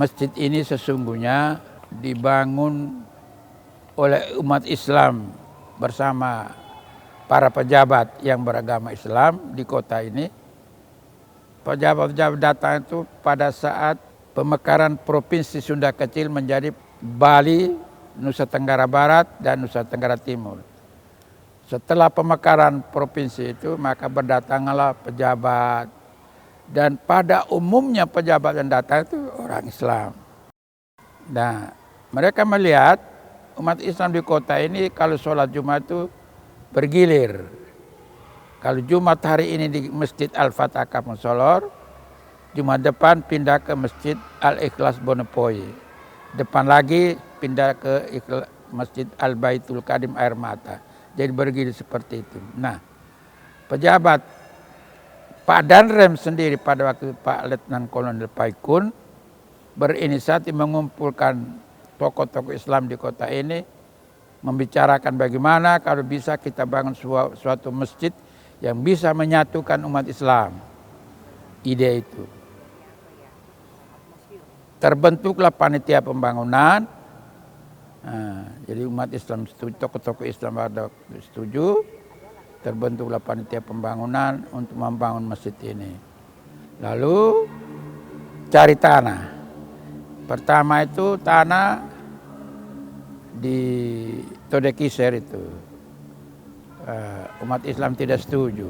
masjid ini sesungguhnya dibangun oleh umat Islam bersama para pejabat yang beragama Islam di kota ini. Pejabat-pejabat datang itu pada saat pemekaran Provinsi Sunda Kecil menjadi Bali, Nusa Tenggara Barat, dan Nusa Tenggara Timur. Setelah pemekaran provinsi itu, maka berdatanglah pejabat. Dan pada umumnya pejabat yang datang itu orang Islam. Nah, mereka melihat umat Islam di kota ini kalau sholat Jumat itu bergilir. Kalau Jumat hari ini di Masjid Al-Fatah Kampung Solor, Jumat depan pindah ke Masjid Al-Ikhlas Bonepoi. Depan lagi pindah ke Masjid Al-Baitul Qadim Air Mata. Jadi bergilir seperti itu. Nah, pejabat Pak Danrem sendiri pada waktu Pak Letnan Kolonel Paikun berinisiatif mengumpulkan tokoh-tokoh Islam di kota ini, membicarakan bagaimana kalau bisa kita bangun suatu masjid yang bisa menyatukan umat Islam. Ide itu. Terbentuklah panitia pembangunan. Nah, jadi umat Islam setuju, tokoh-tokoh Islam ada setuju, terbentuklah panitia pembangunan untuk membangun masjid ini. Lalu cari tanah. Pertama itu tanah di Todekiser itu. Umat Islam tidak setuju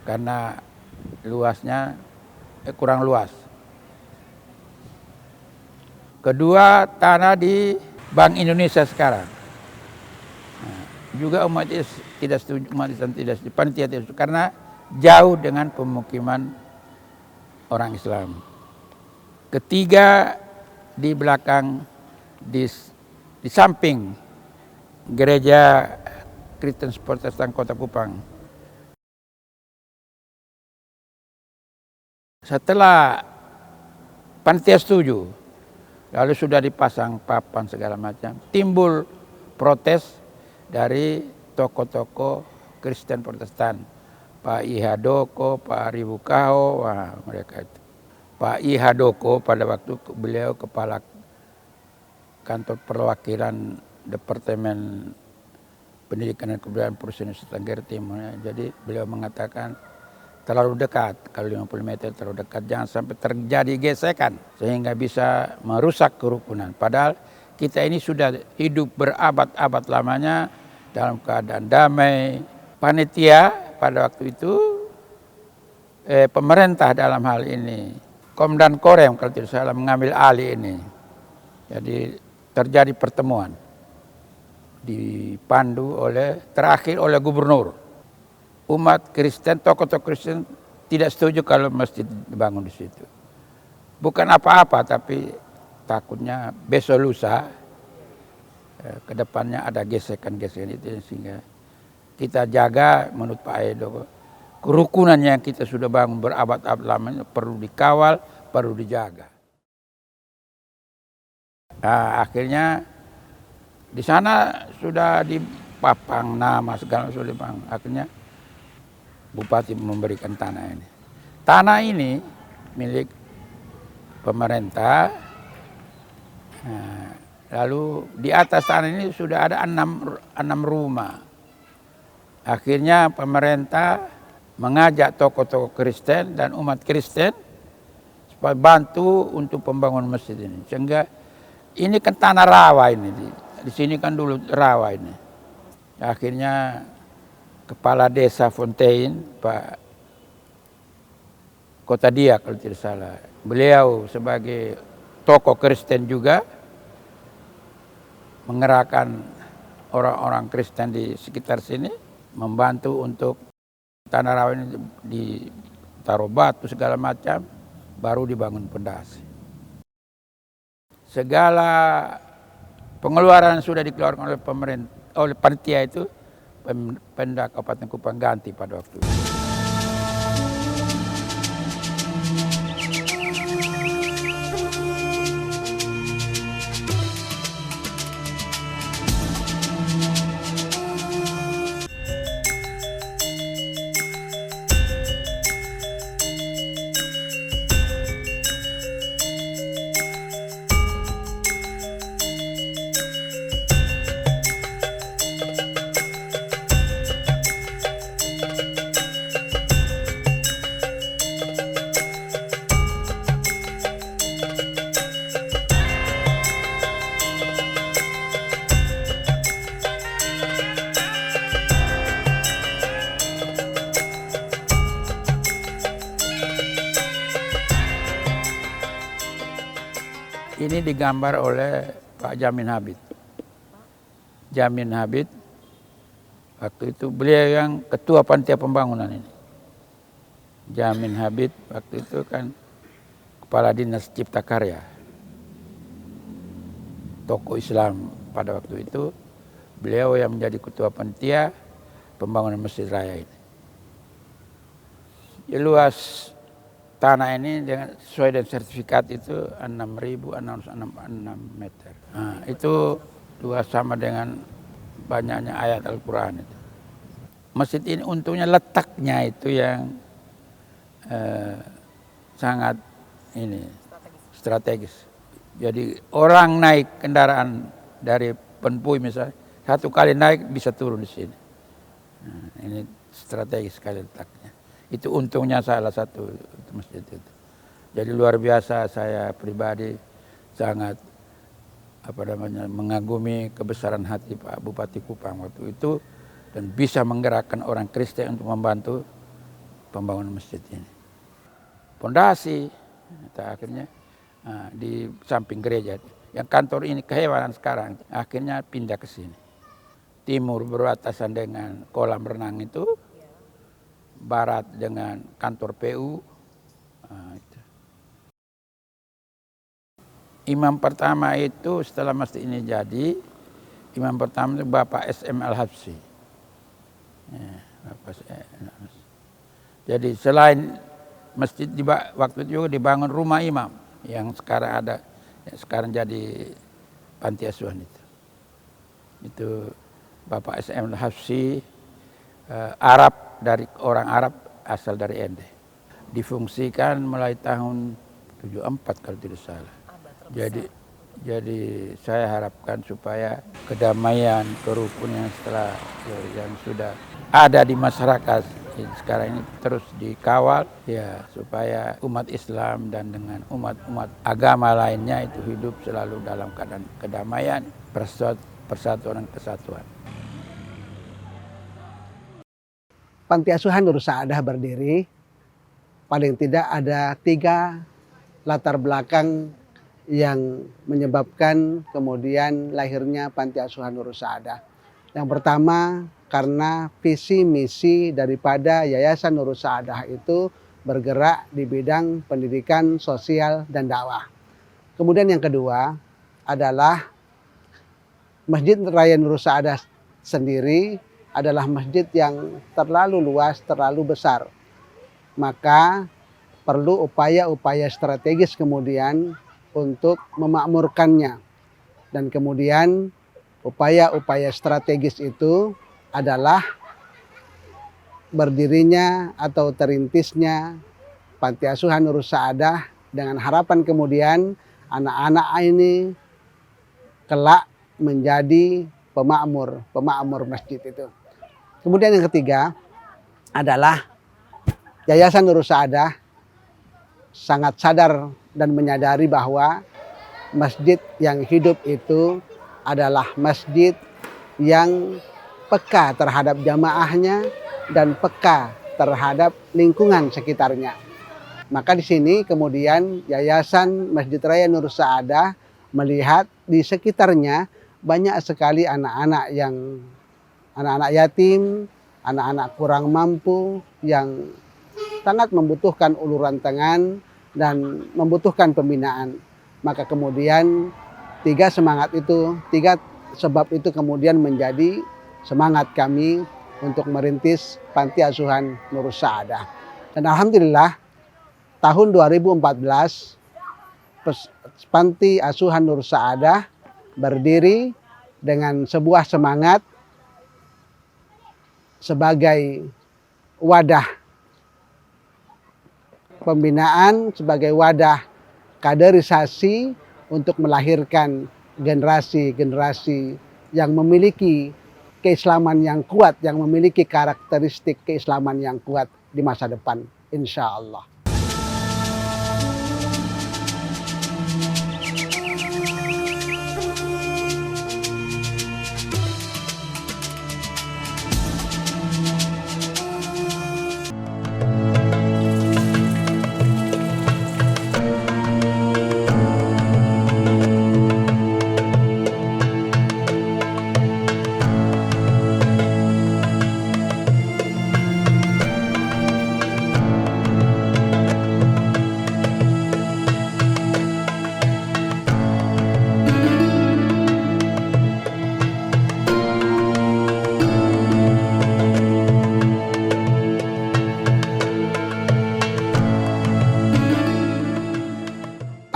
karena luasnya kurang luas. Kedua, tanah di Bank Indonesia sekarang. Nah, juga umat Islam tidak setuju, panitia tidak setuju karena jauh dengan pemukiman orang Islam. Ketiga, di belakang di samping gereja Kristen Protestan Kota Kupang. Setelah panitia setuju, lalu sudah dipasang papan segala macam, timbul protes dari tokoh-tokoh Kristen Protestan. Pak Ihadoko, Pak Ribukao, wah mereka itu. Pak Ihadoko pada waktu beliau kepala kantor perwakilan Departemen Pendidikan dan Kebudayaan Provinsi Nusa Tenggara Timur. Jadi beliau mengatakan terlalu dekat, kalau 50 meter terlalu dekat, jangan sampai terjadi gesekan sehingga bisa merusak kerukunan. Padahal kita ini sudah hidup berabad-abad lamanya dalam keadaan damai. Panitia pada waktu itu, pemerintah dalam hal ini, Komdan Korem kalau tidak salah mengambil alih ini. Jadi terjadi pertemuan dipandu terakhir oleh gubernur. Umat Kristen, tokoh-tokoh Kristen tidak setuju kalau masjid dibangun di situ. Bukan apa-apa, tapi takutnya besok lusa ke depannya ada gesekan-gesekan itu, sehingga kita jaga menurut Pak Edo kerukunan yang kita sudah bangun berabad-abad lamanya perlu dikawal, perlu dijaga. Nah, akhirnya di sana sudah dipapang nama segala sudah dipapang. Akhirnya Bupati memberikan tanah ini. Tanah ini milik pemerintah. Nah, lalu di atas tanah ini sudah ada enam rumah. Akhirnya pemerintah mengajak tokoh-tokoh Kristen dan umat Kristen supaya bantu untuk pembangunan masjid ini. Sehingga ini kan tanah rawa ini. Di sini kan dulu rawa ini. Akhirnya Kepala Desa Fontaine, Pak Kota Dia kalau tidak salah. Beliau sebagai tokoh Kristen juga mengerahkan orang-orang Kristen di sekitar sini membantu untuk tanah rawa ini ditaruh batu segala macam, baru dibangun pondasi. Segala pengeluaran sudah dikeluarkan oleh pemerintah, oleh panitia itu, Pemda Kabupaten Kupang ganti pada waktu itu. Ini digambar oleh Pak Jamin Habib. Jamin Habib, waktu itu beliau yang ketua panitia pembangunan ini. Jamin Habib waktu itu kan kepala dinas Cipta Karya, tokoh Islam pada waktu itu. Beliau yang menjadi ketua panitia pembangunan Masjid Raya ini. Ya, luas tanah ini dengan sesuai dengan sertifikat itu 6.666 meter. Nah, itu luas sama dengan banyaknya ayat Al-Quran itu. Masjid ini untungnya letaknya itu yang sangat ini strategis. Jadi orang naik kendaraan dari Penpui misalnya, satu kali naik bisa turun di sini. Nah, ini strategis sekali letaknya. Itu untungnya salah satu masjid itu. Jadi luar biasa, saya pribadi sangat mengagumi kebesaran hati Pak Bupati Kupang waktu itu dan bisa menggerakkan orang Kristen untuk membantu pembangunan masjid ini. Pondasi akhirnya di samping gereja. Yang kantor ini kehewanan sekarang akhirnya pindah ke sini. Timur berbatasan dengan kolam renang itu, barat dengan kantor PU. Itu. Imam pertama itu setelah masjid ini jadi, imam pertama itu Bapak SM Al-Habsyi. Ya, jadi selain masjid waktu itu juga dibangun rumah imam yang sekarang ada, sekarang jadi panti asuhan itu. Itu Bapak SM Al-Habsyi, Arab, dari orang Arab asal dari Ende. Difungsikan mulai tahun 74 kalau tidak salah. Jadi saya harapkan supaya kedamaian, kerukunan setelah yang sudah ada di masyarakat sekarang ini terus dikawal ya, supaya umat Islam dan dengan umat-umat agama lainnya itu hidup selalu dalam keadaan kedamaian, persatuan dan kesatuan. Panti Asuhan Nur Saadah berdiri, paling tidak ada 3 latar belakang yang menyebabkan kemudian lahirnya Panti Asuhan Nur Saadah. Yang pertama, karena visi misi daripada Yayasan Nur Saadah itu bergerak di bidang pendidikan, sosial, dan dakwah. Kemudian yang kedua adalah Masjid Raya Nur Saadah sendiri adalah masjid yang terlalu luas, terlalu besar. Maka perlu upaya-upaya strategis kemudian untuk memakmurkannya. Dan kemudian upaya-upaya strategis itu adalah berdirinya atau terintisnya Panti Asuhan Nur Saadah dengan harapan kemudian anak-anak ini kelak menjadi pemakmur masjid itu. Kemudian yang ketiga adalah Yayasan Nur Saadah sangat sadar dan menyadari bahwa masjid yang hidup itu adalah masjid yang peka terhadap jamaahnya dan peka terhadap lingkungan sekitarnya. Maka di sini kemudian Yayasan Masjid Raya Nur Saadah melihat di sekitarnya banyak sekali anak-anak yatim, anak-anak kurang mampu yang sangat membutuhkan uluran tangan dan membutuhkan pembinaan. Maka kemudian 3 sebab itu kemudian menjadi semangat kami untuk merintis Panti Asuhan Nur Saadah. Dan alhamdulillah tahun 2014 Panti Asuhan Nur Saadah berdiri dengan sebuah semangat sebagai wadah pembinaan, sebagai wadah kaderisasi untuk melahirkan generasi-generasi yang memiliki keislaman yang kuat, yang memiliki karakteristik keislaman yang kuat di masa depan, insya Allah.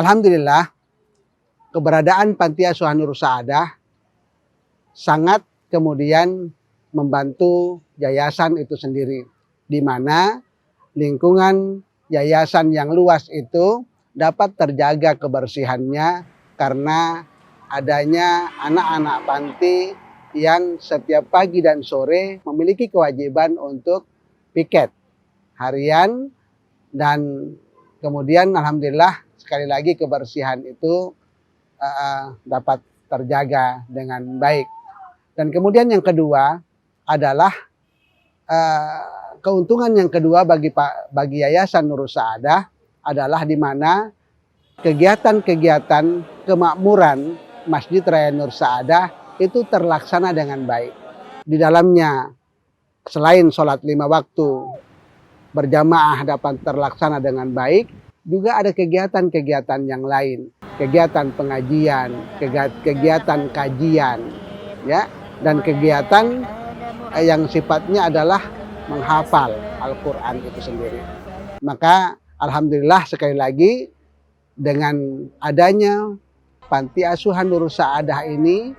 Alhamdulillah keberadaan Panti Asuhan Nur Saadah sangat kemudian membantu yayasan itu sendiri, di mana lingkungan yayasan yang luas itu dapat terjaga kebersihannya karena adanya anak-anak panti yang setiap pagi dan sore memiliki kewajiban untuk piket harian, dan kemudian alhamdulillah sekali lagi kebersihan itu dapat terjaga dengan baik. Dan kemudian yang kedua adalah keuntungan yang kedua bagi Yayasan Nur Saadah adalah di mana kegiatan-kegiatan kemakmuran Masjid Raya Nur Saadah itu terlaksana dengan baik. Di dalamnya selain sholat 5 waktu berjamaah dapat terlaksana dengan baik, juga ada kegiatan-kegiatan yang lain, kegiatan pengajian, kegiatan kajian, ya, dan kegiatan yang sifatnya adalah menghafal Al-Quran itu sendiri. Maka alhamdulillah sekali lagi dengan adanya Panti Asuhan Nur Saadah ini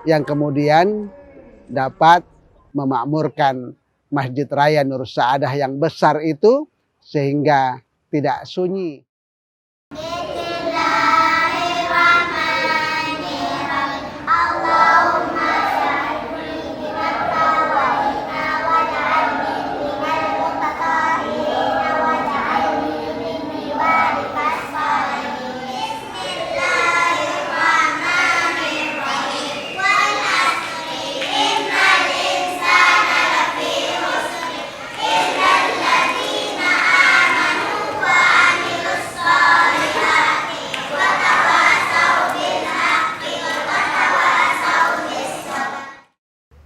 yang kemudian dapat memakmurkan Masjid Raya Nur Saadah yang besar itu sehingga tidak sunyi.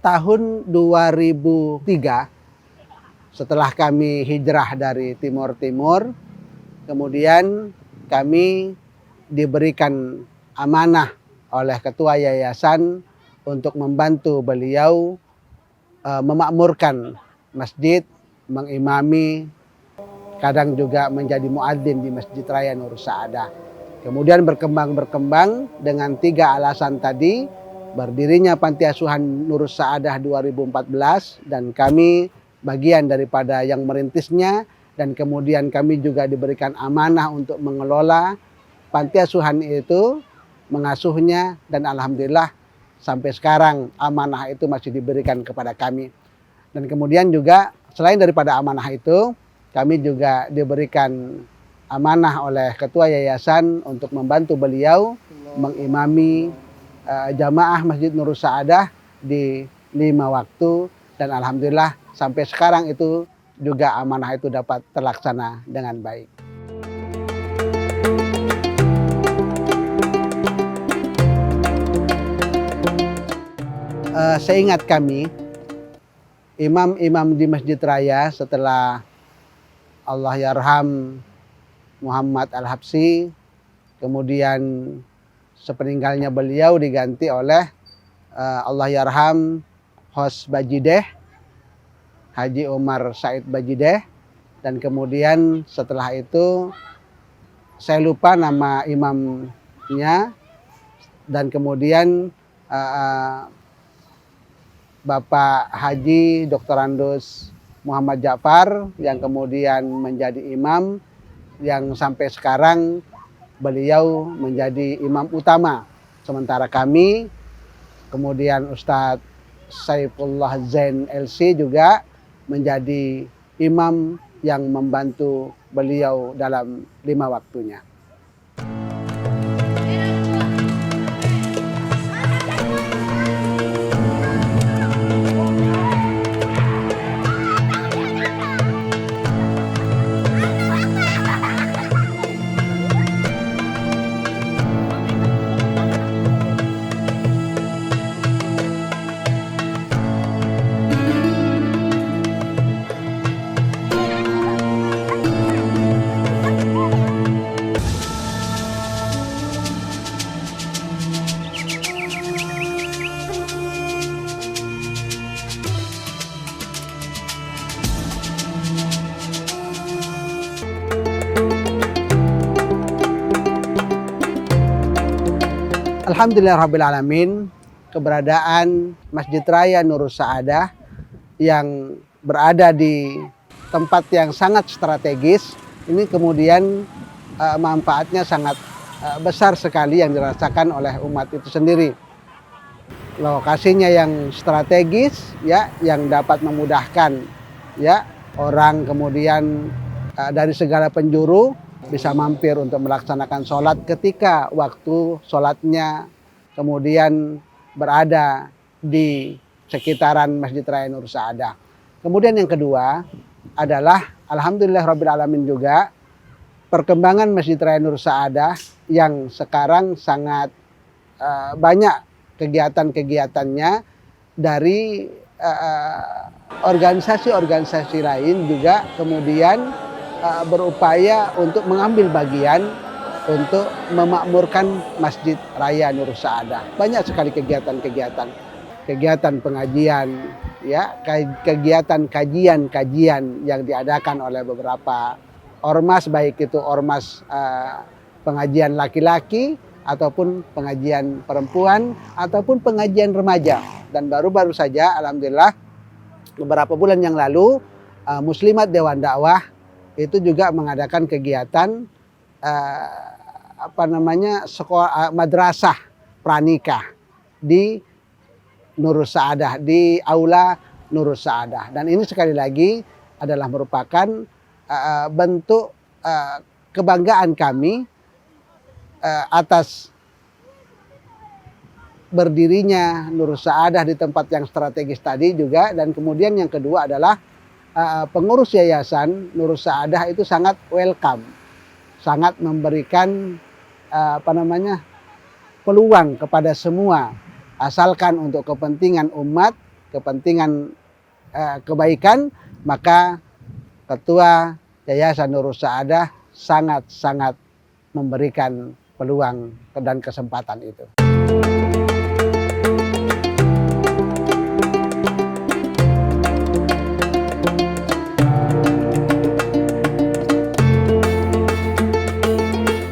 Tahun 2003 setelah kami hijrah dari Timur Timur, kemudian kami diberikan amanah oleh ketua yayasan untuk membantu beliau memakmurkan masjid, mengimami, kadang juga menjadi muadzin di Masjid Raya Nur Saadah. Kemudian berkembang dengan 3 alasan tadi. Berdirinya Panti Asuhan Nur Saadah 2014 dan kami bagian daripada yang merintisnya, dan kemudian kami juga diberikan amanah untuk mengelola panti asuhan itu, mengasuhnya, dan alhamdulillah sampai sekarang amanah itu masih diberikan kepada kami. Dan kemudian juga selain daripada amanah itu, kami juga diberikan amanah oleh ketua yayasan untuk membantu beliau mengimami jamaah Masjid Nur Saadah di 5 waktu, dan alhamdulillah sampai sekarang itu juga amanah itu dapat terlaksana dengan baik. Seingat kami, imam-imam di Masjid Raya setelah Allahyarham Muhammad Al-Habsyi, kemudian sepeninggalnya beliau diganti oleh Allahyarham Hos Bajideh, Haji Umar Said Bajideh, dan kemudian setelah itu saya lupa nama imamnya, dan kemudian Bapak Haji Dr. Andus Muhammad Ja'far yang kemudian menjadi imam, yang sampai sekarang beliau menjadi imam utama. Sementara kami, kemudian Ustadz Saifullah Zain LC juga menjadi imam yang membantu beliau dalam 5 waktunya. Alhamdulillahirrabbilalamin, keberadaan Masjid Raya Nurus Saadah yang berada di tempat yang sangat strategis ini kemudian manfaatnya sangat besar sekali yang dirasakan oleh umat itu sendiri. Lokasinya yang strategis ya, yang dapat memudahkan ya orang kemudian dari segala penjuru bisa mampir untuk melaksanakan sholat ketika waktu sholatnya kemudian berada di sekitaran Masjid Raya Nurus Saadah. Kemudian yang kedua adalah alhamdulillahirrabbilalamin juga perkembangan Masjid Raya Nurus Saadah yang sekarang sangat banyak kegiatan-kegiatannya dari organisasi-organisasi lain juga kemudian berupaya untuk mengambil bagian untuk memakmurkan Masjid Raya Nurus Saadah. Banyak sekali kegiatan-kegiatan, kegiatan pengajian, ya, kegiatan kajian-kajian yang diadakan oleh beberapa ormas, baik itu ormas pengajian laki-laki ataupun pengajian perempuan ataupun pengajian remaja. Dan baru-baru saja, alhamdulillah, beberapa bulan yang lalu Muslimat Dewan Dakwah itu juga mengadakan kegiatan sekolah madrasah pranikah di Nurus Saadah, di aula Nurus Saadah. Dan ini sekali lagi adalah merupakan bentuk kebanggaan kami atas berdirinya Nurus Saadah di tempat yang strategis tadi juga. Dan kemudian yang kedua adalah pengurus yayasan Nurus Saadah itu sangat welcome, sangat memberikan peluang kepada semua, asalkan untuk kepentingan umat, kepentingan kebaikan, maka Ketua Yayasan Nurus Saadah sangat-sangat memberikan peluang dan kesempatan itu.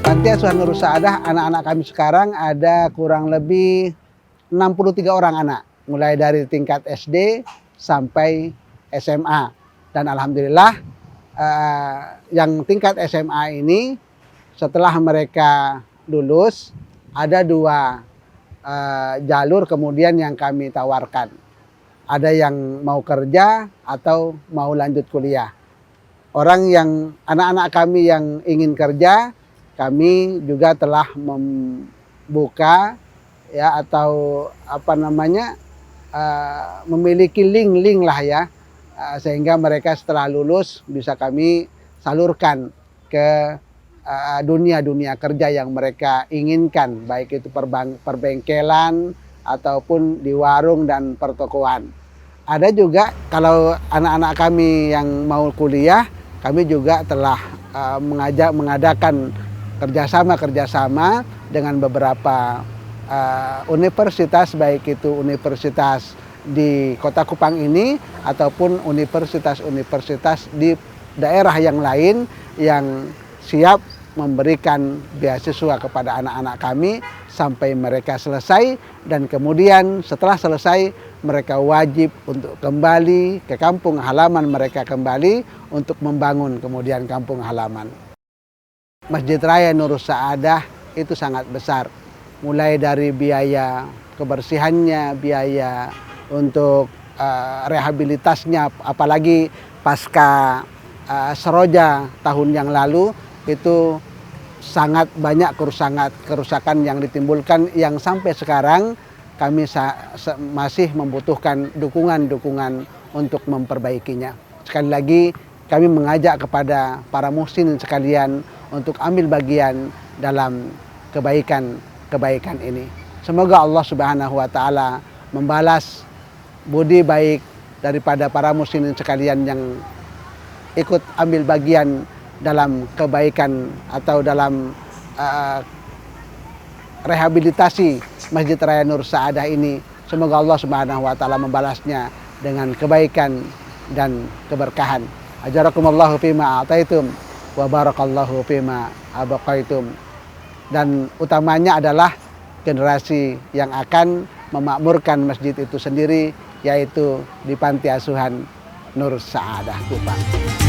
Panti Asuhan Nurus Saadah, anak-anak kami sekarang ada kurang lebih 63 orang anak, mulai dari tingkat SD sampai SMA. Dan alhamdulillah yang tingkat SMA ini setelah mereka lulus ada dua jalur kemudian yang kami tawarkan. Ada yang mau kerja atau mau lanjut kuliah. Anak-anak kami yang ingin kerja, kami juga telah membuka ya atau memiliki link-link lah ya, sehingga mereka setelah lulus bisa kami salurkan ke dunia-dunia kerja yang mereka inginkan, baik itu perbengkelan ataupun di warung dan pertokoan. Ada juga kalau anak-anak kami yang mau kuliah, kami juga telah mengadakan kerjasama dengan beberapa universitas, baik itu universitas di Kota Kupang ini ataupun universitas-universitas di daerah yang lain yang siap memberikan beasiswa kepada anak-anak kami sampai mereka selesai, dan kemudian setelah selesai mereka wajib untuk kembali ke kampung halaman mereka kembali untuk membangun kemudian kampung halaman. Masjid Raya Nurus Saadah itu sangat besar, mulai dari biaya kebersihannya, biaya untuk rehabilitasnya, apalagi pasca Seroja tahun yang lalu itu sangat banyak kerusakan yang ditimbulkan, yang sampai sekarang kami masih membutuhkan dukungan untuk memperbaikinya. Sekali lagi kami mengajak kepada para muslimin sekalian untuk ambil bagian dalam kebaikan ini. Semoga Allah Subhanahu wa taala membalas budi baik daripada para muslimin sekalian yang ikut ambil bagian dalam kebaikan atau dalam rehabilitasi Masjid Raya Nurus Saadah ini. Semoga Allah Subhanahu wa taala membalasnya dengan kebaikan dan keberkahan. Ajarakumullahu fima ataitum wa barakallahu fima abaqaitum. Dan utamanya adalah generasi yang akan memakmurkan masjid itu sendiri, yaitu di Panti Asuhan Nur Saadah Kupang.